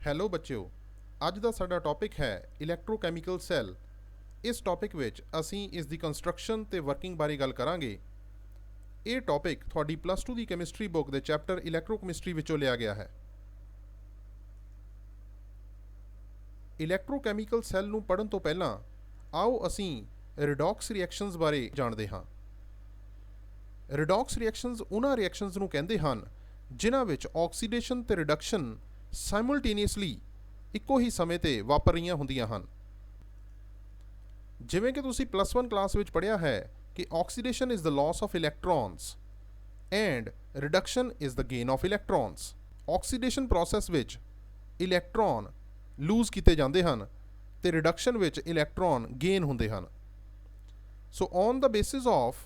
Hello ਬੱਚਿਓ, ਅੱਜ ਦਾ ਸਾਡਾ ਟੌਪਿਕ ਹੈ ਇਲੈਕਟ੍ਰੋਕੈਮੀਕਲ ਸੈੱਲ। ਇਸ ਟੌਪਿਕ ਵਿੱਚ ਅਸੀਂ ਇਸ ਦੀ ਕੰਸਟਰਕਸ਼ਨ ਤੇ ਵਰਕਿੰਗ ਬਾਰੇ ਗੱਲ ਕਰਾਂਗੇ। ਇਹ ਟੌਪਿਕ ਤੁਹਾਡੀ ਪਲੱਸ 2 ਦੀ ਕੈਮਿਸਟਰੀ ਬੁੱਕ ਦੇ ਚੈਪਟਰ ਇਲੈਕਟ੍ਰੋਕੈਮਿਸਟਰੀ ਵਿੱਚੋਂ ਲਿਆ ਗਿਆ ਹੈ। ਇਲੈਕਟ੍ਰੋਕੈਮੀਕਲ ਸੈੱਲ ਨੂੰ ਪੜ੍ਹਨ ਤੋਂ ਪਹਿਲਾਂ ਆਓ ਅਸੀਂ ਰਿਡੌਕਸ ਰਿਐਕਸ਼ਨਸ ਬਾਰੇ ਜਾਣਦੇ ਹਾਂ। ਰਿਡੌਕਸ ਰਿਐਕਸ਼ਨਸ ਉਹਨਾਂ ਰਿਐਕਸ਼ਨਸ ਨੂੰ ਕਹਿੰਦੇ ਹਨ ਜਿਨ੍ਹਾਂ ਵਿੱਚ ਆਕਸੀਡੇਸ਼ਨ ਤੇ ਰਿਡਕਸ਼ਨ ਸਾਈਮਲਟੇਨੀਅਸਲੀ ਇੱਕੋ ਹੀ ਸਮੇਂ ਤੇ ਵਾਪਰ ਰਹੀਆਂ ਹੁੰਦੀਆਂ ਹਨ। ਜਿਵੇਂ ਕਿ ਤੁਸੀਂ ਪਲੱਸ 1 ਕਲਾਸ ਵਿੱਚ ਪੜ੍ਹਿਆ ਹੈ ਕਿ oxidation is the loss of electrons and reduction is the gain of electrons. Oxidation process ਵਿੱਚ ਇਲੈਕਟ੍ਰੌਨ ਲੂਜ਼ ਕੀਤੇ ਜਾਂਦੇ ਹਨ ਤੇ ਰਿਡਕਸ਼ਨ ਵਿੱਚ ਇਲੈਕਟ੍ਰੌਨ ਗੇਨ ਹੁੰਦੇ ਹਨ। So on the basis of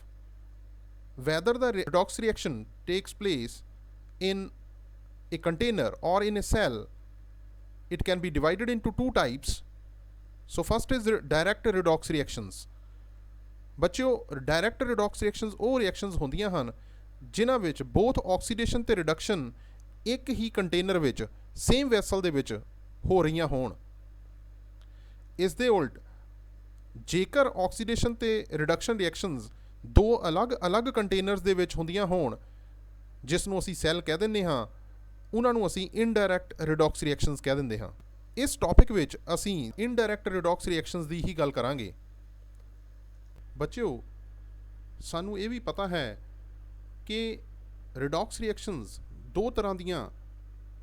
whether the redox reaction takes place in a container or in a cell, it can be divided into two types. So first is direct redox reactions. ਬੱਚਿਓ, direct redox reactions ਉਹ reactions ਹੁੰਦੀਆਂ ਹਨ ਜਿਨ੍ਹਾਂ ਵਿੱਚ both oxidation ਤੇ reduction ਇੱਕ ਹੀ container ਵਿੱਚ same vessel ਦੇ ਵਿੱਚ ਹੋ ਰਹੀਆਂ ਹੋਣ। ਇਸ ਦੇ ਉਲਟ ਜੇਕਰ ਆਕਸੀਡੇਸ਼ਨ ਤੇ ਰਿਡਕਸ਼ਨ ਰਿਐਕਸ਼ਨਸ ਦੋ ਅਲੱਗ-ਅਲੱਗ ਕੰਟੇਨਰਸ ਦੇ ਵਿੱਚ ਹੁੰਦੀਆਂ ਹੋਣ, ਜਿਸ ਨੂੰ ਅਸੀਂ ਸੈੱਲ ਕਹਿ ਦਿੰਦੇ ਹਾਂ, ਉਹਨਾਂ ਨੂੰ ਅਸੀਂ ਇਨਡਾਇਰੈਕਟ ਰਿਡੌਕਸ ਰਿਐਕਸ਼ਨਸ ਕਹਿ ਦਿੰਦੇ ਹਾਂ। ਇਸ ਟੌਪਿਕ ਵਿੱਚ ਅਸੀਂ ਇਨਡਾਇਰੈਕਟ ਰਿਡੌਕਸ ਰਿਐਕਸ਼ਨਸ ਦੀ ਹੀ ਗੱਲ ਕਰਾਂਗੇ। ਬੱਚਿਓ, ਸਾਨੂੰ ਇਹ ਵੀ ਪਤਾ ਹੈ ਕਿ ਰਿਡੌਕਸ ਰਿਐਕਸ਼ਨਸ ਦੋ ਤਰ੍ਹਾਂ ਦੀਆਂ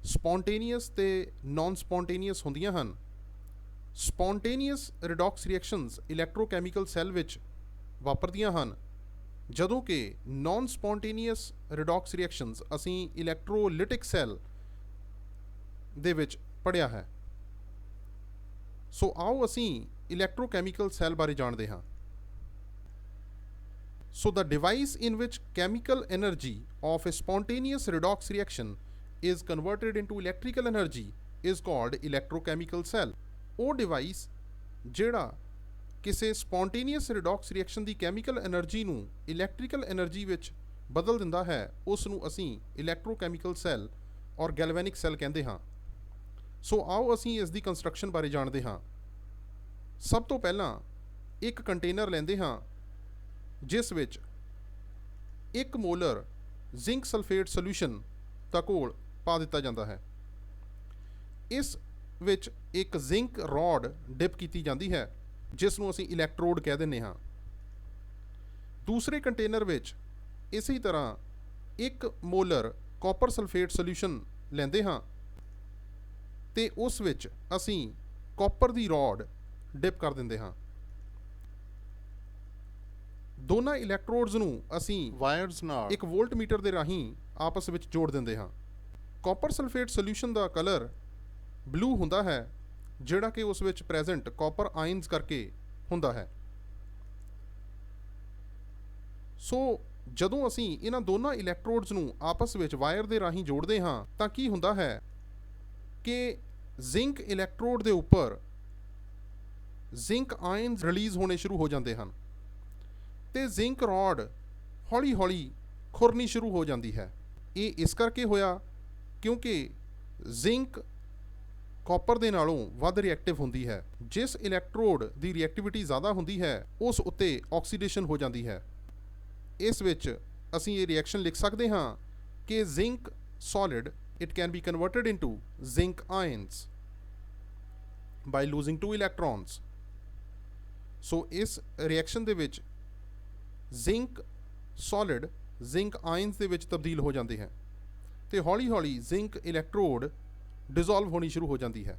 ਸਪੌਂਟੇਨੀਅਸ ਤੇ ਨਾਨ ਸਪੌਂਟੇਨੀਅਸ ਹੁੰਦੀਆਂ ਹਨ। ਸਪੌਂਟੇਨੀਅਸ ਰਿਡੌਕਸ ਰਿਐਕਸ਼ਨਸ ਇਲੈਕਟ੍ਰੋਕੈਮੀਕਲ ਸੈੱਲ ਵਿੱਚ ਵਾਪਰਦੀਆਂ ਹਨ, ਜਦੋਂ ਕਿ ਨਾਨ ਸਪੌਂਟੇਨੀਅਸ ਰਿਡੌਕਸ ਰਿਐਕਸ਼ਨਸ ਅਸੀਂ ਇਲੈਕਟ੍ਰੋਲਿਟਿਕ ਸੈੱਲ ਦੇ ਵਿੱਚ ਪੜ੍ਹਿਆ ਹੈ। ਸੋ ਆਓ ਅਸੀਂ ਇਲੈਕਟ੍ਰੋਕੈਮੀਕਲ ਸੈੱਲ ਬਾਰੇ ਜਾਣਦੇ ਹਾਂ। ਸੋ ਦ ਡਿਵਾਈਸ ਇਨ ਵਿਚ chemical energy of a spontaneous redox reaction is converted into electrical energy is called electrochemical cell। ਉਹ ਡਿਵਾਈਸ ਜਿਹੜਾ ਕਿਸੇ ਸਪੌਂਟੇਨੀਅਸ ਰਿਡੌਕਸ ਰਿਐਕਸ਼ਨ ਦੀ ਕੈਮੀਕਲ ਐਨਰਜੀ ਨੂੰ ਇਲੈਕਟ੍ਰੀਕਲ ਐਨਰਜੀ ਵਿੱਚ ਬਦਲ ਦਿੰਦਾ ਹੈ, ਉਸ ਨੂੰ ਅਸੀਂ ਇਲੈਕਟ੍ਰੋਕੈਮੀਕਲ ਸੈੱਲ ਔਰ ਗੈਲਵੈਨਿਕ ਸੈੱਲ ਕਹਿੰਦੇ ਹਾਂ। ਸੋ ਆਓ ਅਸੀਂ ਇਸ ਦੀ ਕੰਸਟਰਕਸ਼ਨ ਬਾਰੇ ਜਾਣਦੇ ਹਾਂ। ਸਭ ਤੋਂ ਪਹਿਲਾਂ ਇੱਕ ਕੰਟੇਨਰ ਲੈਂਦੇ ਹਾਂ ਜਿਸ ਵਿੱਚ 1 ਮੋਲਰ ਜ਼ਿੰਕ ਸਲਫੇਟ ਸੋਲਿਊਸ਼ਨ ਦਾ ਘੋਲ ਪਾ ਦਿੱਤਾ ਜਾਂਦਾ ਹੈ। ਇਸ ਵਿੱਚ ਇੱਕ ਜ਼ਿੰਕ ਰੌਡ ਡਿਪ ਕੀਤੀ ਜਾਂਦੀ ਹੈ ਜਿਸ ਨੂੰ ਅਸੀਂ ਇਲੈਕਟ੍ਰੋਡ ਕਹਿ ਦਿੰਦੇ ਹਾਂ। ਦੂਸਰੇ ਕੰਟੇਨਰ ਵਿੱਚ ਇਸੇ ਤਰ੍ਹਾਂ 1 ਮੋਲਰ ਕਾਪਰ ਸਲਫੇਟ ਸੋਲਿਊਸ਼ਨ ਲੈਂਦੇ ਹਾਂ ਤੇ ਉਸ ਵਿੱਚ ਅਸੀਂ ਕਾਪਰ ਦੀ ਰੌਡ ਡਿਪ ਕਰ ਦਿੰਦੇ ਹਾਂ। ਦੋਨਾਂ ਇਲੈਕਟ੍ਰੋਡਸ ਨੂੰ ਅਸੀਂ ਵਾਇਰਸ ਨਾਲ ਇੱਕ ਵੋਲਟਮੀਟਰ ਦੇ ਰਾਹੀਂ ਆਪਸ ਵਿੱਚ ਜੋੜ ਦਿੰਦੇ ਹਾਂ। ਕਾਪਰ ਸਲਫੇਟ ਸੋਲਿਊਸ਼ਨ ਦਾ ਕਲਰ ਬਲੂ ਹੁੰਦਾ ਹੈ, ਜਿਹੜਾ ਕਿ ਉਸ ਵਿੱਚ ਪ੍ਰੈਜ਼ੈਂਟ ਕਾਪਰ ਆਇਨਸ ਕਰਕੇ ਹੁੰਦਾ ਹੈ। ਸੋ ਜਦੋਂ ਅਸੀਂ ਇਹਨਾਂ ਦੋਨਾਂ ਇਲੈਕਟ੍ਰੋਡਸ ਨੂੰ ਆਪਸ ਵਿੱਚ ਵਾਇਰ ਦੇ ਰਾਹੀਂ ਜੋੜਦੇ ਹਾਂ ਤਾਂ ਕੀ ਹੁੰਦਾ ਹੈ ਕਿ ਜ਼ਿੰਕ ਇਲੈਕਟ੍ਰੋਡ ਦੇ ਉੱਪਰ ਜ਼ਿੰਕ ਆਇਨਸ ਰਿਲੀਜ਼ ਹੋਣੇ ਸ਼ੁਰੂ ਹੋ ਜਾਂਦੇ ਹਨ ਤੇ ਜ਼ਿੰਕ ਰੌਡ ਹੌਲੀ-ਹੌਲੀ ਖੁਰਨੀ ਸ਼ੁਰੂ ਹੋ ਜਾਂਦੀ ਹੈ। ਇਹ ਇਸ ਕਰਕੇ ਹੋਇਆ ਕਿਉਂਕਿ ਜ਼ਿੰਕ ਕਾਪਰ ਦੇ ਨਾਲੋਂ ਵੱਧ ਰਿਐਕਟਿਵ ਹੁੰਦੀ ਹੈ। ਜਿਸ ਇਲੈਕਟ੍ਰੋਡ ਦੀ ਰਿਐਕਟਿਵਿਟੀ ਜ਼ਿਆਦਾ ਹੁੰਦੀ ਹੈ ਉਸ ਉੱਤੇ ਆਕਸੀਡੇਸ਼ਨ ਹੋ ਜਾਂਦੀ ਹੈ। ਇਸ ਵਿੱਚ ਅਸੀਂ ਇਹ ਰਿਐਕਸ਼ਨ ਲਿਖ ਸਕਦੇ ਹਾਂ ਕਿ zinc solid it can be converted into zinc ions by losing 2 electrons. So ਇਸ ਰਿਐਕਸ਼ਨ ਦੇ ਵਿੱਚ ਜ਼ਿੰਕ ਸੋਲਿਡ ਜ਼ਿੰਕ ਆਇਨਸ ਦੇ ਵਿੱਚ ਤਬਦੀਲ ਹੋ ਜਾਂਦੇ ਹੈ ਤੇ ਹੌਲੀ-ਹੌਲੀ ਜ਼ਿੰਕ ਇਲੈਕਟ੍ਰੋਡ ਡਿਜ਼ੋਲਵ ਹੋਣੀ ਸ਼ੁਰੂ ਹੋ ਜਾਂਦੀ ਹੈ।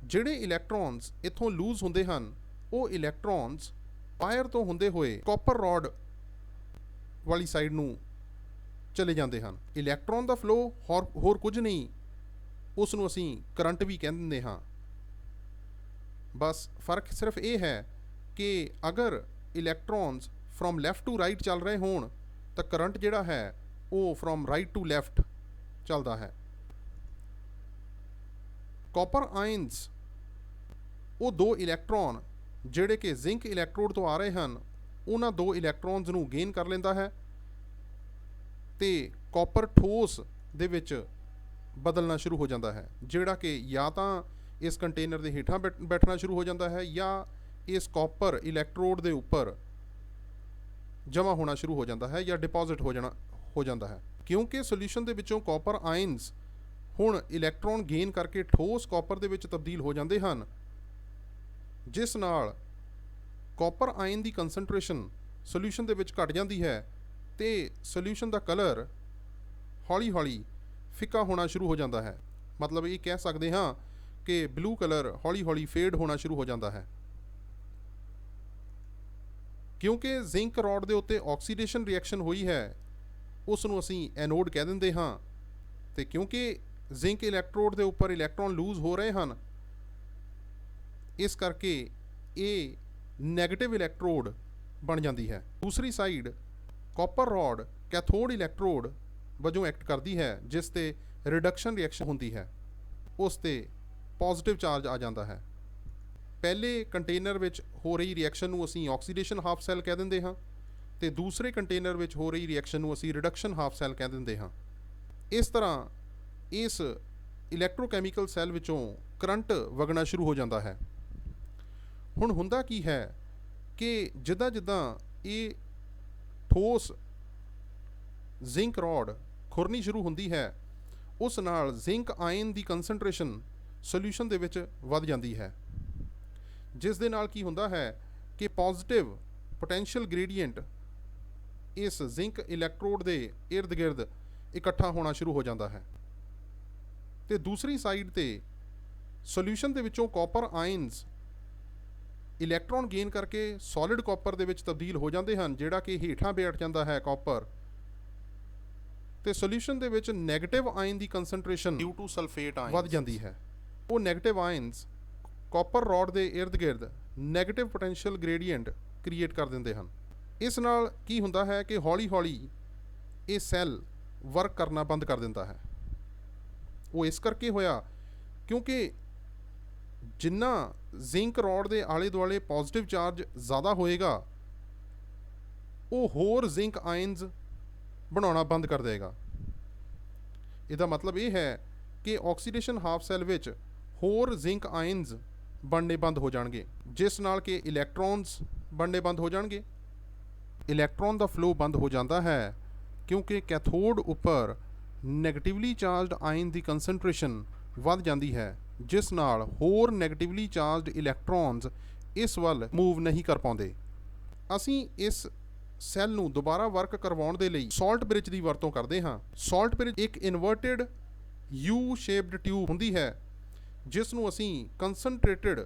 ਜਿਹੜੇ ਇਲੈਕਟ੍ਰੌਨਸ ਇੱਥੋਂ ਲੂਜ਼ ਹੁੰਦੇ ਹਨ ਉਹ ਇਲੈਕਟ੍ਰੌਨਸ ਵਾਇਰ ਤੋਂ ਹੁੰਦੇ ਹੋਏ ਕਾਪਰ ਰੌਡ ਵਾਲੀ ਸਾਈਡ ਨੂੰ ਚਲੇ ਜਾਂਦੇ ਹਨ। ਇਲੈਕਟ੍ਰੌਨ ਦਾ ਫਲੋ ਹੋਰ ਕੁਝ ਨਹੀਂ, ਉਸ ਨੂੰ ਅਸੀਂ ਕਰੰਟ ਵੀ ਕਹਿ ਦਿੰਦੇ ਹਾਂ। ਬਸ ਫਰਕ ਸਿਰਫ ਇਹ ਹੈ ਕਿ ਅਗਰ ਇਲੈਕਟ੍ਰੌਨਸ ਫਰੋਮ ਲੈਫਟ ਟੂ ਰਾਈਟ ਚੱਲ ਰਹੇ ਹੋਣ ਤਾਂ ਕਰੰਟ ਜਿਹੜਾ ਹੈ ਉਹ ਫਰੋਮ ਰਾਈਟ ਟੂ ਲੈਫਟ ਚੱਲਦਾ ਹੈ। ਕਾਪਰ ਆਇਨਸ ਉਹ ਦੋ ਇਲੈਕਟ੍ਰੌਨ ਜਿਹੜੇ ਕਿ ਜ਼ਿੰਕ ਇਲੈਕਟ੍ਰੋਡ ਤੋਂ ਆ ਰਹੇ ਹਨ, ਉਹਨਾਂ ਦੋ ਇਲੈਕਟ੍ਰੌਨਸ ਨੂੰ ਗੇਨ ਕਰ ਲੈਂਦਾ ਹੈ ਤੇ ਕਾਪਰ ਠੋਸ ਦੇ ਵਿੱਚ ਬਦਲਣਾ ਸ਼ੁਰੂ ਹੋ ਜਾਂਦਾ ਹੈ, ਜਿਹੜਾ ਕਿ ਜਾਂ ਤਾਂ ਇਸ ਕੰਟੇਨਰ ਦੇ ਹੇਠਾਂ ਬੈਠਣਾ ਸ਼ੁਰੂ ਹੋ ਜਾਂਦਾ ਹੈ ਜਾਂ ਇਸ ਕਾਪਰ ਇਲੈਕਟ੍ਰੋਡ ਦੇ ਉੱਪਰ ਜਮ੍ਹਾਂ ਹੋਣਾ ਸ਼ੁਰੂ ਹੋ ਜਾਂਦਾ ਹੈ ਜਾਂ ਡਿਪੋਜ਼ਿਟ ਹੋ ਜਾਂਦਾ ਹੈ। ਕਿਉਂਕਿ ਸੋਲਿਊਸ਼ਨ ਦੇ ਵਿੱਚੋਂ ਕਾਪਰ ਆਇਨਸ ਹੁਣ ਇਲੈਕਟ੍ਰੋਨ ਗੇਨ ਕਰਕੇ ਠੋਸ ਕਾਪਰ ਦੇ ਵਿੱਚ ਤਬਦੀਲ ਹੋ ਜਾਂਦੇ ਹਨ, ਜਿਸ ਨਾਲ ਕਾਪਰ ਆਇਨ ਦੀ ਕੰਸੈਂਟਰੇਸ਼ਨ ਸੋਲਿਊਸ਼ਨ ਦੇ ਵਿੱਚ ਘਟ ਜਾਂਦੀ ਹੈ ਤੇ ਸੋਲਿਊਸ਼ਨ ਦਾ ਕਲਰ ਹੌਲੀ ਹੌਲੀ ਫਿੱਕਾ ਹੋਣਾ ਸ਼ੁਰੂ ਹੋ ਜਾਂਦਾ ਹੈ। ਮਤਲਬ ਇਹ ਕਹਿ ਸਕਦੇ ਹਾਂ ਕਿ ਬਲੂ ਕਲਰ ਹੌਲੀ ਹੌਲੀ ਫੇਡ ਹੋਣਾ ਸ਼ੁਰੂ ਹੋ ਜਾਂਦਾ ਹੈ। ਕਿਉਂਕਿ ਜ਼ਿੰਕ ਰੌਡ ਦੇ ਉੱਤੇ ਆਕਸੀਡੇਸ਼ਨ ਰਿਐਕਸ਼ਨ ਹੋਈ ਹੈ, ਉਸ ਨੂੰ ਅਸੀਂ ਐਨੋਡ ਕਹਿ ਦਿੰਦੇ ਹਾਂ, ਤੇ ਕਿਉਂਕਿ ਜ਼ਿੰਕ ਇਲੈਕਟ੍ਰੋਡ ਦੇ ਉੱਪਰ ਇਲੈਕਟ੍ਰੋਨ ਲੂਜ਼ ਹੋ ਰਹੇ ਹਨ, ਇਸ ਕਰਕੇ ਇਹ ਨੈਗੇਟਿਵ ਇਲੈਕਟ੍ਰੋਡ ਬਣ ਜਾਂਦੀ ਹੈ। ਦੂਸਰੀ ਸਾਈਡ ਕਾਪਰ ਰੌਡ ਕੈਥੋਡ ਇਲੈਕਟ੍ਰੋਡ ਵਜੋਂ ਐਕਟ ਕਰਦੀ ਹੈ, ਜਿਸ ਤੇ ਰਿਡਕਸ਼ਨ ਰਿਐਕਸ਼ਨ ਹੁੰਦੀ ਹੈ, ਉਸ ਤੇ ਪੋਜ਼ਿਟਿਵ ਚਾਰਜ ਆ ਜਾਂਦਾ ਹੈ। ਪਹਿਲੇ ਕੰਟੇਨਰ ਵਿੱਚ ਹੋ ਰਹੀ ਰਿਐਕਸ਼ਨ ਨੂੰ ਅਸੀਂ ਆਕਸੀਡੇਸ਼ਨ ਹਾਫ ਸੈੱਲ ਕਹਿ ਦਿੰਦੇ ਹਾਂ ਤੇ ਦੂਸਰੇ ਕੰਟੇਨਰ ਵਿੱਚ ਹੋ ਰਹੀ ਰਿਐਕਸ਼ਨ ਨੂੰ ਅਸੀਂ ਰਿਡਕਸ਼ਨ ਹਾਫ ਸੈੱਲ ਕਹਿ ਦਿੰਦੇ ਹਾਂ। ਇਸ ਤਰ੍ਹਾਂ ਇਸ ਇਲੈਕਟ੍ਰੋਕੈਮੀਕਲ ਸੈੱਲ ਵਿੱਚੋਂ ਕਰੰਟ ਵਗਣਾ ਸ਼ੁਰੂ ਹੋ ਜਾਂਦਾ ਹੈ। ਹੁਣ ਹੁੰਦਾ ਕੀ ਹੈ ਕਿ ਜਿੱਦਾਂ ਜਿੱਦਾਂ ਇਹ ਠੋਸ ਜ਼ਿੰਕ ਰੌਡ ਖੁਰਨੀ ਸ਼ੁਰੂ ਹੁੰਦੀ ਹੈ, ਉਸ ਨਾਲ ਜ਼ਿੰਕ ਆਇਨ ਦੀ ਕੰਸੈਂਟਰੇਸ਼ਨ ਸੋਲਿਊਸ਼ਨ ਦੇ ਵਿੱਚ ਵੱਧ ਜਾਂਦੀ ਹੈ, ਜਿਸ ਦੇ ਨਾਲ ਕੀ ਹੁੰਦਾ ਹੈ ਕਿ ਪੋਜ਼ਿਟਿਵ ਪੋਟੈਂਸ਼ੀਅਲ ਗ੍ਰੇਡੀਐਂਟ ਇਸ ਜ਼ਿੰਕ ਇਲੈਕਟ੍ਰੋਡ ਦੇ ਇਰਦ ਗਿਰਦ ਇਕੱਠਾ ਹੋਣਾ ਸ਼ੁਰੂ ਹੋ ਜਾਂਦਾ ਹੈ। ਤੇ ਦੂਸਰੀ ਸਾਈਡ ਤੇ ਸੋਲਿਊਸ਼ਨ ਦੇ ਵਿੱਚੋਂ ਕਾਪਰ ਆਇਨਸ ਇਲੈਕਟ੍ਰੋਨ ਗੇਨ ਕਰਕੇ ਸੋਲਿਡ ਕਾਪਰ ਦੇ ਵਿੱਚ ਤਬਦੀਲ ਹੋ ਜਾਂਦੇ ਹਨ, ਜਿਹੜਾ ਕਿ ਹੇਠਾਂ ਬੈਠ ਜਾਂਦਾ ਹੈ ਕਾਪਰ, ਤੇ ਸੋਲਿਊਸ਼ਨ ਦੇ ਵਿੱਚ negative ion the ਕੰਸੈਂਟਰੇਸ਼ਨ due to sulphate ion ਵੱਧ ਜਾਂਦੀ ਹੈ। ਉਹ ਨੈਗੇਟਿਵ ਆਇਨਸ ਕਾਪਰ ਰੌਡ ਦੇ ਇਰਦ ਗਿਰਦ ਨੈਗੇਟਿਵ ਪੋਟੈਂਸ਼ੀਅਲ ਗ੍ਰੇਡੀਐਂਟ ਕ੍ਰੀਏਟ ਕਰ ਦਿੰਦੇ ਹਨ। ਇਸ ਨਾਲ ਕੀ ਹੁੰਦਾ ਹੈ ਕਿ ਹੌਲੀ ਹੌਲੀ ਇਹ ਸੈੱਲ ਵਰਕ ਕਰਨਾ ਬੰਦ ਕਰ ਦਿੰਦਾ ਹੈ। ਉਹ ਇਸ ਕਰਕੇ ਹੋਇਆ ਕਿਉਂਕਿ ਜਿੰਨਾ ਜ਼ਿੰਕ ਰੌਡ ਦੇ ਆਲੇ ਦੁਆਲੇ ਪੋਜ਼ਿਟਿਵ ਚਾਰਜ ਜ਼ਿਆਦਾ ਹੋਏਗਾ, ਉਹ ਹੋਰ ਜ਼ਿੰਕ ਆਇਨਸ ਬਣਾਉਣਾ ਬੰਦ ਕਰ ਦੇਗਾ। ਇਹਦਾ ਮਤਲਬ ਇਹ ਹੈ ਕਿ ਆਕਸੀਡੇਸ਼ਨ ਹਾਫ ਸੈੱਲ ਵਿੱਚ ਹੋਰ ਜ਼ਿੰਕ ਆਇਨਸ ਬਣਨੇ ਬੰਦ ਹੋ ਜਾਣਗੇ, ਜਿਸ ਨਾਲ ਕਿ ਇਲੈਕਟ੍ਰੋਨਸ ਬਣਨੇ ਬੰਦ ਹੋ ਜਾਣਗੇ। ਇਲੈਕਟ੍ਰੋਨ ਦਾ ਫਲੋ ਬੰਦ ਹੋ ਜਾਂਦਾ ਹੈ ਕਿਉਂਕਿ ਕੈਥੋਡ ਉੱਪਰ ਨੈਗੇਟਿਵਲੀ ਚਾਰਜਡ ਆਇਨ ਦੀ ਕੰਸੈਂਟਰੇਸ਼ਨ ਵੱਧ ਜਾਂਦੀ ਹੈ, ਜਿਸ ਨਾਲ ਹੋਰ ਨੈਗੇਟਿਵਲੀ ਚਾਰਜਡ ਇਲੈਕਟ੍ਰੋਨਸ ਇਸ ਵੱਲ ਮੂਵ ਨਹੀਂ ਕਰ ਪਾਉਂਦੇ। ਅਸੀਂ ਇਸ ਸੈੱਲ ਨੂੰ ਦੁਬਾਰਾ ਵਰਕ ਕਰਵਾਉਣ ਦੇ ਲਈ ਸਾਲਟ ਬ੍ਰਿਜ ਦੀ ਵਰਤੋਂ ਕਰਦੇ ਹਾਂ। ਸਾਲਟ ਬ੍ਰਿਜ ਇੱਕ ਇਨਵਰਟਿਡ ਯੂ ਸ਼ੇਪਡ ਟਿਊਬ ਹੁੰਦੀ ਹੈ, ਜਿਸ ਨੂੰ ਅਸੀਂ ਕੰਸਨਟ੍ਰੇਟਿਡ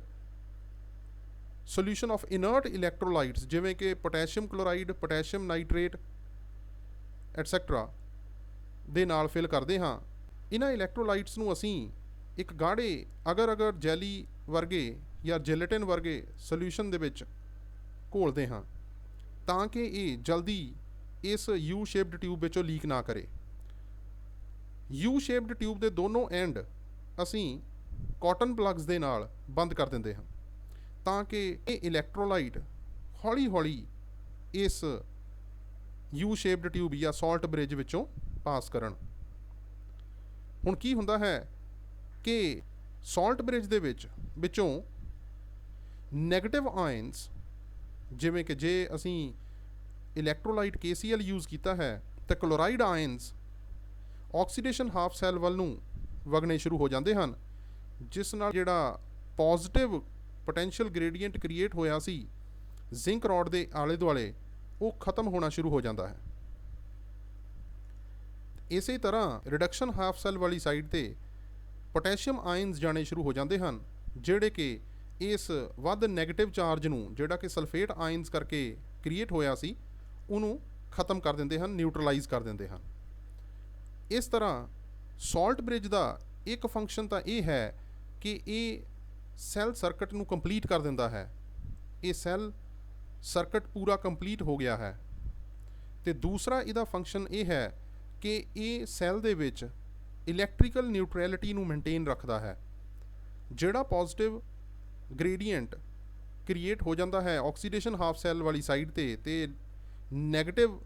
ਸੋਲਿਊਸ਼ਨ ਆਫ ਇਨਰਟ ਇਲੈਕਟ੍ਰੋਲਾਈਟਸ ਜਿਵੇਂ ਕਿ ਪੋਟੈਸ਼ੀਅਮ ਕਲੋਰਾਈਡ, ਪੋਟੈਸ਼ੀਅਮ ਨਾਈਟ੍ਰੇਟ ਐਟਸੈਟਰਾ ਦੇ ਨਾਲ ਫਿਲ ਕਰਦੇ ਹਾਂ। ਇਹਨਾਂ ਇਲੈਕਟ੍ਰੋਲਾਈਟਸ ਨੂੰ ਅਸੀਂ ਇੱਕ ਗਾੜੇ ਅਗਰ ਜੈਲੀ ਵਰਗੇ ਜਾਂ ਜੈਲੇਟਿਨ ਵਰਗੇ ਸੋਲਿਊਸ਼ਨ ਦੇ ਵਿੱਚ ਘੋਲਦੇ ਹਾਂ, ਤਾਂ ਕਿ ਇਹ ਜਲਦੀ ਇਸ ਯੂ ਸ਼ੇਪਡ ਟਿਊਬ ਵਿੱਚੋਂ ਲੀਕ ਨਾ ਕਰੇ। ਯੂ ਸ਼ੇਪਡ ਟਿਊਬ ਦੇ ਦੋਨੋਂ ਐਂਡ ਅਸੀਂ ਕਾਟਨ ਪਲੱਗਸ ਦੇ ਨਾਲ ਬੰਦ ਕਰ ਦਿੰਦੇ ਹਾਂ, ਤਾਂ ਕਿ ਇਹ ਇਲੈਕਟ੍ਰੋਲਾਈਟ ਹੌਲੀ ਹੌਲੀ ਇਸ ਯੂ ਸ਼ੇਪਡ ਟਿਊਬ ਜਾਂ ਸਾਲਟ ਬ੍ਰਿਜ ਵਿੱਚੋਂ ਪਾਸ ਕਰਨ। ਹੁਣ ਕੀ ਹੁੰਦਾ ਹੈ ਕਿ ਸਾਲਟ ਬ੍ਰਿਜ ਦੇ ਵਿੱਚੋਂ ਨੈਗੇਟਿਵ ਆਇਨਸ, ਜਿਵੇਂ ਕਿ ਜੇ ਅਸੀਂ ਇਲੈਕਟ੍ਰੋਲਾਈਟ KCl ਯੂਜ਼ ਕੀਤਾ ਹੈ ਤਾਂ chloride ions oxidation half cell ਵੱਲ ਨੂੰ ਵਗਣੇ ਸ਼ੁਰੂ ਹੋ ਜਾਂਦੇ ਹਨ, ਜਿਸ ਨਾਲ ਜਿਹੜਾ ਪੋਜ਼ਿਟਿਵ ਪੋਟੈਂਸ਼ੀਅਲ ਗ੍ਰੇਡੀਐਂਟ ਕ੍ਰੀਏਟ ਹੋਇਆ ਸੀ ਜ਼ਿੰਕ ਰੌਡ ਦੇ ਆਲੇ ਦੁਆਲੇ, ਉਹ ਖਤਮ ਹੋਣਾ ਸ਼ੁਰੂ ਹੋ ਜਾਂਦਾ ਹੈ। ਇਸੇ ਤਰ੍ਹਾਂ ਰਿਡਕਸ਼ਨ ਹਾਫ ਸੈੱਲ ਵਾਲੀ ਸਾਈਡ ਤੇ ਪੋਟੈਸ਼ੀਅਮ ਆਇਨਸ ਜਾਣੇ ਸ਼ੁਰੂ ਹੋ ਜਾਂਦੇ ਹਨ, ਜਿਹੜੇ ਕਿ ਇਸ ਵੱਧ ਨੈਗੇਟਿਵ ਚਾਰਜ ਨੂੰ, ਜਿਹੜਾ ਕਿ ਸਲਫੇਟ ਆਇਨਸ ਕਰਕੇ ਕ੍ਰੀਏਟ ਹੋਇਆ ਸੀ, ਉਹਨੂੰ ਖਤਮ ਕਰ ਦਿੰਦੇ ਹਨ, ਨਿਊਟਰਲਾਈਜ਼ ਕਰ ਦਿੰਦੇ ਹਨ। ਇਸ ਤਰ੍ਹਾਂ ਸਾਲਟ ਬ੍ਰਿਜ ਦਾ ਇੱਕ ਫੰਕਸ਼ਨ ਤਾਂ ਇਹ ਹੈ ਕਿ ਇਹ ਸੈੱਲ ਸਰਕਟ ਨੂੰ ਕੰਪਲੀਟ ਕਰ ਦਿੰਦਾ ਹੈ। ਇਹ ਸੈੱਲ ਸਰਕਟ ਪੂਰਾ ਕੰਪਲੀਟ ਹੋ ਗਿਆ ਹੈ। ਤੇ ਦੂਸਰਾ ਇਹਦਾ ਫੰਕਸ਼ਨ ਇਹ ਹੈ ਕਿ ਇਹ ਸੈੱਲ ਦੇ ਵਿੱਚ ਇਲੈਕਟ੍ਰੀਕਲ ਨਿਊਟਰੈਲਿਟੀ ਨੂੰ ਮੇਨਟੇਨ ਰੱਖਦਾ ਹੈ। ਜਿਹੜਾ ਪੋਜ਼ਿਟਿਵ ਗ੍ਰੇਡੀਐਂਟ ਕ੍ਰੀਏਟ ਹੋ ਜਾਂਦਾ ਹੈ ਆਕਸੀਡੇਸ਼ਨ ਹਾਫ ਸੈੱਲ ਵਾਲੀ ਸਾਈਡ ਤੇ ਨੈਗੇਟਿਵ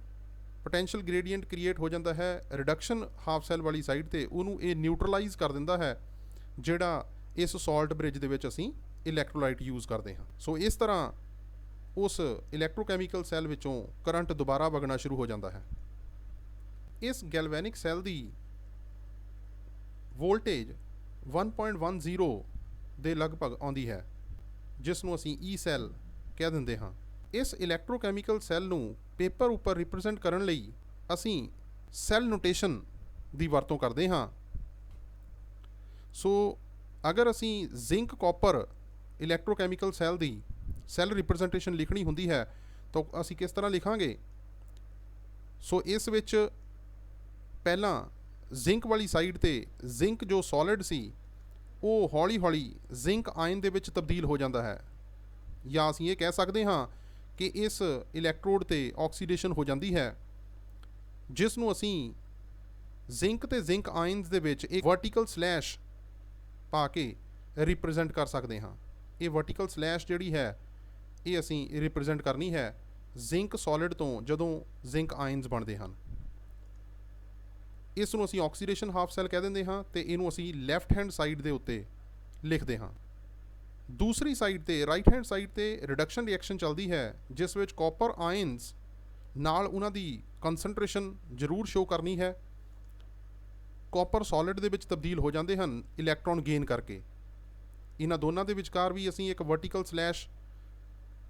ਪੋਟੈਂਸ਼ੀਅਲ ਗ੍ਰੇਡੀਐਂਟ ਕ੍ਰੀਏਟ ਹੋ ਜਾਂਦਾ ਹੈ ਰਿਡਕਸ਼ਨ ਹਾਫ ਸੈੱਲ ਵਾਲੀ ਸਾਈਡ ਤੇ, ਉਹਨੂੰ ਇਹ ਨਿਊਟਰਲਾਈਜ਼ ਕਰ ਦਿੰਦਾ ਹੈ ਜਿਹੜਾ ਇਸ ਸਾਲਟ ਬ੍ਰਿਜ ਦੇ ਵਿੱਚ ਅਸੀਂ ਇਲੈਕਟ੍ਰੋਲਾਈਟ ਯੂਜ਼ ਕਰਦੇ ਹਾਂ। ਸੋ ਇਸ ਤਰ੍ਹਾਂ ਉਸ ਇਲੈਕਟ੍ਰੋਕੈਮੀਕਲ ਸੈੱਲ ਵਿੱਚੋਂ ਕਰੰਟ ਦੁਬਾਰਾ ਵਗਣਾ ਸ਼ੁਰੂ ਹੋ ਜਾਂਦਾ ਹੈ। ਇਸ ਗੈਲਵੈਨਿਕ ਸੈੱਲ ਦੀ ਵੋਲਟੇਜ 1.10 ਦੇ ਲਗਭਗ ਆਉਂਦੀ ਹੈ, ਜਿਸ ਨੂੰ ਅਸੀਂ ਈ ਸੈੱਲ ਕਹਿ ਦਿੰਦੇ ਹਾਂ। ਇਸ ਇਲੈਕਟ੍ਰੋਕੈਮੀਕਲ ਸੈੱਲ ਨੂੰ ਪੇਪਰ ਉੱਪਰ ਰਿਪਰੈਜ਼ੈਂਟ ਕਰਨ ਲਈ ਅਸੀਂ ਸੈੱਲ ਨੋਟੇਸ਼ਨ ਦੀ ਵਰਤੋਂ ਕਰਦੇ ਹਾਂ। ਸੋ ਅਗਰ ਅਸੀਂ ਜ਼ਿੰਕ ਕਾਪਰ ਇਲੈਕਟ੍ਰੋਕੈਮੀਕਲ ਸੈੱਲ ਦੀ ਸੈੱਲ ਰਿਪਰੈਜ਼ੈਂਟੇਸ਼ਨ ਲਿਖਣੀ ਹੁੰਦੀ ਹੈ ਤਾਂ ਅਸੀਂ ਕਿਸ ਤਰ੍ਹਾਂ ਲਿਖਾਂਗੇ? ਸੋ ਇਸ ਵਿੱਚ ਪਹਿਲਾਂ ਜ਼ਿੰਕ ਵਾਲੀ ਸਾਈਡ ਤੇ ਜ਼ਿੰਕ ਜੋ ਸੋਲਿਡ ਸੀ ਉਹ ਹੌਲੀ ਹੌਲੀ ਜ਼ਿੰਕ ਆਇਨ ਦੇ ਵਿੱਚ ਤਬਦੀਲ ਹੋ ਜਾਂਦਾ ਹੈ, ਜਾਂ ਅਸੀਂ ਇਹ ਕਹਿ ਸਕਦੇ ਹਾਂ ਕਿ ਇਸ ਇਲੈਕਟ੍ਰੋਡ ਤੇ ਆਕਸੀਡੇਸ਼ਨ ਹੋ ਜਾਂਦੀ ਹੈ, ਜਿਸ ਨੂੰ ਅਸੀਂ ਜ਼ਿੰਕ ਤੇ ਜ਼ਿੰਕ ਆਇਨਸ ਦੇ ਵਿੱਚ ਇੱਕ ਵਰਟੀਕਲ ਸਲੈਸ਼ ਪਾ ਕੇ ਰਿਪਰੈਜ਼ੈਂਟ ਕਰ ਸਕਦੇ ਹਾਂ। ਇਹ ਵਰਟੀਕਲ ਸਲੈਸ਼ ਜਿਹੜੀ ਹੈ ਇਹ ਅਸੀਂ ਰਿਪਰੈਜ਼ੈਂਟ ਕਰਨੀ ਹੈ ਜ਼ਿੰਕ ਸੋਲਿਡ ਤੋਂ ਜਦੋਂ ਜ਼ਿੰਕ ਆਇਨਸ ਬਣਦੇ ਹਨ। ਇਸ ਨੂੰ ਅਸੀਂ ਆਕਸੀਡੇਸ਼ਨ ਹਾਫ ਸੈੱਲ ਕਹਿ ਦਿੰਦੇ ਹਾਂ ਤੇ ਇਹਨੂੰ ਅਸੀਂ ਲੈਫਟ ਹੈਂਡ ਸਾਈਡ ਦੇ ਉੱਤੇ ਲਿਖਦੇ ਹਾਂ। ਦੂਸਰੀ ਸਾਈਡ ਤੇ ਰਾਈਟ ਹੈਂਡ ਸਾਈਡ ਤੇ ਰਿਡਕਸ਼ਨ ਰਿਐਕਸ਼ਨ ਚੱਲਦੀ ਹੈ, ਜਿਸ ਵਿੱਚ ਕਾਪਰ ਆਇਨਸ ਨਾਲ ਉਹਨਾਂ ਦੀ ਕਨਸੈਂਟਰੇਸ਼ਨ ਜ਼ਰੂਰ ਸ਼ੋ ਕਰਨੀ ਹੈ। ਕਾਪਰ ਸੋਲਿਡ ਦੇ ਵਿੱਚ ਤਬਦੀਲ ਹੋ ਜਾਂਦੇ ਹਨ ਇਲੈਕਟ੍ਰੋਨ ਗੇਨ ਕਰਕੇ। ਇਹਨਾਂ ਦੋਨਾਂ ਦੇ ਵਿਚਕਾਰ ਵੀ ਅਸੀਂ ਇੱਕ ਵਰਟੀਕਲ ਸਲੈਸ਼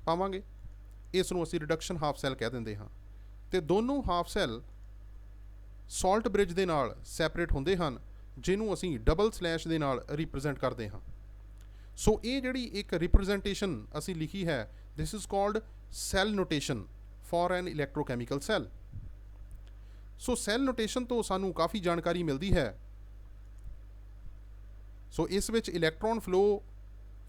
ਪਾਵਾਂਗੇ। ਇਸ ਨੂੰ ਅਸੀਂ ਰਿਡਕਸ਼ਨ ਹਾਫ ਸੈੱਲ ਕਹਿ ਦਿੰਦੇ ਹਾਂ। ਤੇ ਦੋਨੋਂ ਹਾਫ ਸੈੱਲ ਸਾਲਟ ਬ੍ਰਿਜ ਦੇ ਨਾਲ ਸੈਪਰੇਟ ਹੁੰਦੇ ਹਨ, ਜਿਹਨੂੰ ਅਸੀਂ ਡਬਲ ਸਲੈਸ਼ ਦੇ ਨਾਲ ਰਿਪਰੈਜ਼ੈਂਟ ਕਰਦੇ ਹਾਂ। ਸੋ ਇਹ ਜਿਹੜੀ ਇੱਕ ਰਿਪਰੈਜ਼ੈਂਟੇਸ਼ਨ ਅਸੀਂ ਲਿਖੀ ਹੈ, this is called cell notation for an electrochemical cell. So cell notation ਤੋਂ ਸਾਨੂੰ ਕਾਫੀ ਜਾਣਕਾਰੀ ਮਿਲਦੀ ਹੈ। ਸੋ ਇਸ ਵਿੱਚ electron flow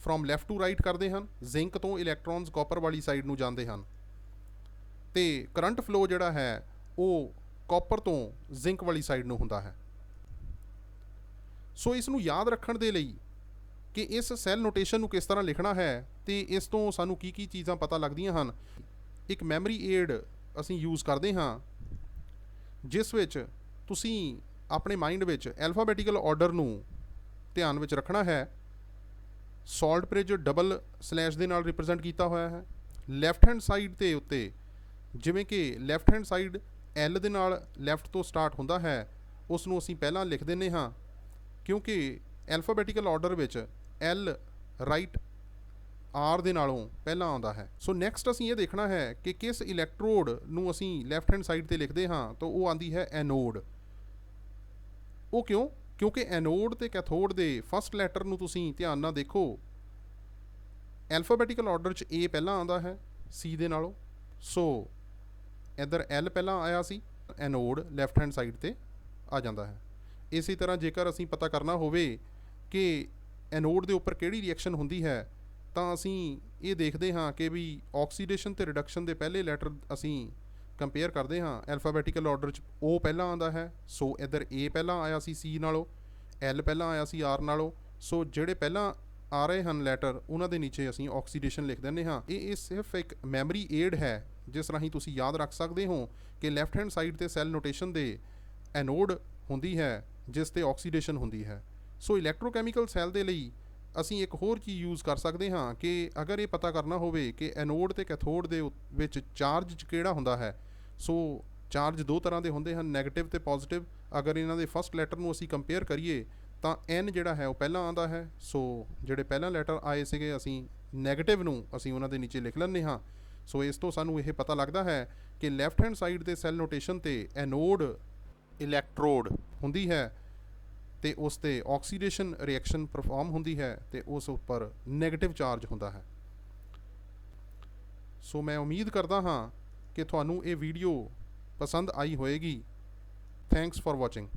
from left to right ਕਰਦੇ ਹਨ, ਜ਼ਿੰਕ ਤੋਂ ਇਲੈਕਟ੍ਰੋਨਸ ਕਾਪਰ ਵਾਲੀ ਸਾਈਡ ਨੂੰ ਜਾਂਦੇ ਹਨ, ਤੇ ਕਰੰਟ ਫਲੋ ਜਿਹੜਾ ਹੈ ਉਹ ਕਾਪਰ ਤੋਂ ਜ਼ਿੰਕ ਵਾਲੀ ਸਾਈਡ ਨੂੰ ਹੁੰਦਾ ਹੈ। ਸੋ ਇਸ ਨੂੰ ਯਾਦ ਰੱਖਣ ਦੇ ਲਈ ਕਿ ਇਸ ਸੈੱਲ ਨੋਟੇਸ਼ਨ ਨੂੰ ਕਿਸ ਤਰ੍ਹਾਂ ਲਿਖਣਾ ਹੈ ਤੇ ਇਸ ਤੋਂ ਸਾਨੂੰ ਕੀ ਕੀ ਚੀਜ਼ਾਂ ਪਤਾ ਲੱਗਦੀਆਂ ਹਨ, ਇੱਕ ਮੈਮਰੀ ਏਡ ਅਸੀਂ ਯੂਜ਼ ਕਰਦੇ ਹਾਂ, ਜਿਸ ਵਿੱਚ ਤੁਸੀਂ ਆਪਣੇ ਮਾਈਂਡ ਵਿੱਚ ਐਲਫਾਬੈਟੀਕਲ ਆਰਡਰ ਨੂੰ ਧਿਆਨ ਵਿੱਚ ਰੱਖਣਾ ਹੈ। ਸਾਲਟ ਬ੍ਰਿਜ ਡਬਲ ਸਲੈਸ਼ ਦੇ ਨਾਲ ਰਿਪਰੈਜ਼ੈਂਟ ਕੀਤਾ ਹੋਇਆ ਹੈ। ਲੈਫਟ ਹੈਂਡ ਸਾਈਡ ਦੇ ਉੱਤੇ ਜਿਵੇਂ ਕਿ ਲੈਫਟ ਹੈਂਡ ਸਾਈਡ ਐਲ ਦੇ ਨਾਲ ਲੈਫਟ ਤੋਂ ਸਟਾਰਟ ਹੁੰਦਾ ਹੈ, ਉਸ ਨੂੰ ਅਸੀਂ ਪਹਿਲਾਂ ਲਿਖ ਦਿੰਦੇ ਹਾਂ, ਕਿਉਂਕਿ ਐਲਫਾਬੈਟੀਕਲ ਆਰਡਰ ਵਿੱਚ ਐਲ ਰਾਈਟ ਆਰ ਦੇ ਨਾਲੋਂ ਪਹਿਲਾਂ ਆਉਂਦਾ ਹੈ। ਸੋ ਨੈਕਸਟ ਅਸੀਂ ਇਹ ਦੇਖਣਾ ਹੈ ਕਿ ਕਿਸ ਇਲੈਕਟ੍ਰੋਡ ਨੂੰ ਅਸੀਂ ਲੈਫਟ ਹੈਂਡ ਸਾਈਡ ਤੇ ਲਿਖਦੇ ਹਾਂ, ਤਾਂ ਉਹ ਆਉਂਦੀ ਹੈ ਐਨੋਡ। ਉਹ ਕਿਉਂ? ਕਿਉਂਕਿ ਐਨੋਡ ਤੇ ਕੈਥੋਡ ਦੇ ਫਸਟ ਲੈਟਰ ਨੂੰ ਤੁਸੀਂ ਧਿਆਨ ਨਾਲ ਦੇਖੋ, ਐਲਫਾਬੈਟੀਕਲ ਆਰਡਰ 'ਚ ਏ ਪਹਿਲਾਂ ਆਉਂਦਾ ਹੈ ਸੀ ਦੇ ਨਾਲੋਂ। ਸੋ ਇੱਧਰ ਐਲ ਪਹਿਲਾਂ ਆਇਆ ਸੀ, ਐਨੋਡ ਲੈਫਟ ਹੈਂਡ ਸਾਈਡ ਤੇ ਆ ਜਾਂਦਾ ਹੈ। ਇਸੇ ਤਰ੍ਹਾਂ ਜੇਕਰ ਅਸੀਂ ਪਤਾ ਕਰਨਾ ਹੋਵੇ ਕਿ ਐਨੋਡ ਦੇ ਉੱਪਰ ਕਿਹੜੀ ਰਿਐਕਸ਼ਨ ਹੁੰਦੀ ਹੈ, ਤਾਂ ਅਸੀਂ ਇਹ ਦੇਖਦੇ ਹਾਂ ਕਿ ਵੀ ਆਕਸੀਡੇਸ਼ਨ ਤੇ ਰਿਡਕਸ਼ਨ ਦੇ ਪਹਿਲੇ ਲੈਟਰ ਅਸੀਂ ਕੰਪੇਅਰ ਕਰਦੇ ਹਾਂ। ਐਲਫਾਬੈਟੀਕਲ ਆਰਡਰ 'ਚ ਓ ਪਹਿਲਾਂ ਆਉਂਦਾ ਹੈ, ਸੋ ਇੱਧਰ ਏ ਪਹਿਲਾਂ ਆਇਆ ਸੀ ਸੀ ਨਾਲੋਂ, ਐਲ ਪਹਿਲਾਂ ਆਇਆ ਸੀ ਆਰ ਨਾਲੋਂ। ਸੋ ਜਿਹੜੇ ਪਹਿਲਾਂ ਆ ਰਹੇ ਹਨ ਲੈਟਰ, ਉਹਨਾਂ ਦੇ ਨੀਚੇ ਅਸੀਂ ਆਕਸੀਡੇਸ਼ਨ ਲਿਖ ਦਿੰਦੇ ਹਾਂ। ਇਹ ਸਿਰਫ ਇੱਕ ਮੈਮਰੀ ਏਡ ਹੈ, ਜਿਸ ਰਾਹੀਂ ਤੁਸੀਂ ਯਾਦ ਰੱਖ ਸਕਦੇ ਹੋ ਕਿ ਲੈਫਟ ਹੈਂਡ ਸਾਈਡ ਤੇ ਸੈੱਲ ਨੋਟੇਸ਼ਨ ਦੇ ਐਨੋਡ ਹੁੰਦੀ ਹੈ, ਜਿਸ ਤੇ ਆਕਸੀਡੇਸ਼ਨ ਹੁੰਦੀ ਹੈ। ਸੋ ਇਲੈਕਟ੍ਰੋਕੈਮੀਕਲ ਸੈੱਲ ਦੇ ਲਈ ਅਸੀਂ ਇੱਕ ਹੋਰ ਚੀਜ਼ ਯੂਜ਼ ਕਰ ਸਕਦੇ ਹਾਂ ਕਿ ਅਗਰ ਇਹ ਪਤਾ ਕਰਨਾ ਹੋਵੇ ਕਿ ਐਨੋਡ ਤੇ ਕੈਥੋਡ ਦੇ ਵਿੱਚ ਚਾਰਜ 'ਚ ਕਿਹੜਾ ਹੁੰਦਾ ਹੈ। ਸੋ ਚਾਰਜ ਦੋ ਤਰ੍ਹਾਂ ਦੇ ਹੁੰਦੇ ਹਨ, ਨੈਗੇਟਿਵ ਤੇ ਪੋਜ਼ਿਟਿਵ। ਅਗਰ ਇਹਨਾਂ ਦੇ ਫਸਟ ਲੈਟਰ ਨੂੰ ਅਸੀਂ ਕੰਪੇਅਰ ਕਰੀਏ ਤਾਂ ਐਨ ਜਿਹੜਾ ਹੈ ਉਹ ਪਹਿਲਾਂ ਆਉਂਦਾ ਹੈ। ਸੋ ਜਿਹੜੇ ਪਹਿਲਾਂ ਲੈਟਰ ਆਏ ਸੀਗੇ, ਅਸੀਂ ਨੈਗੇਟਿਵ ਨੂੰ ਅਸੀਂ ਉਹਨਾਂ ਦੇ ਨੀਚੇ ਲਿਖ ਲੈਂਦੇ ਹਾਂ। ਸੋ ਇਸ ਤੋਂ ਸਾਨੂੰ ਇਹ ਪਤਾ ਲੱਗਦਾ ਹੈ ਕਿ ਲੈਫਟ ਹੈਂਡ ਸਾਈਡ ਦੇ ਸੈੱਲ ਨੋਟੇਸ਼ਨ ਤੇ ਐਨੋਡ ਇਲੈਕਟ੍ਰੋਡ ਹੁੰਦੀ ਹੈ ਤੇ ਉਸ ਤੇ ਆਕਸੀਡੇਸ਼ਨ ਰਿਐਕਸ਼ਨ ਪਰਫਾਰਮ ਹੁੰਦੀ ਹੈ ਤੇ ਉਸ ਉੱਪਰ ਨੈਗੇਟਿਵ ਚਾਰਜ ਹੁੰਦਾ ਹੈ। ਸੋ ਮੈਂ ਉਮੀਦ ਕਰਦਾ ਹਾਂ ਕਿ ਤੁਹਾਨੂੰ ਇਹ ਵੀਡੀਓ ਪਸੰਦ ਆਈ ਹੋਏਗੀ। Thanks for watching.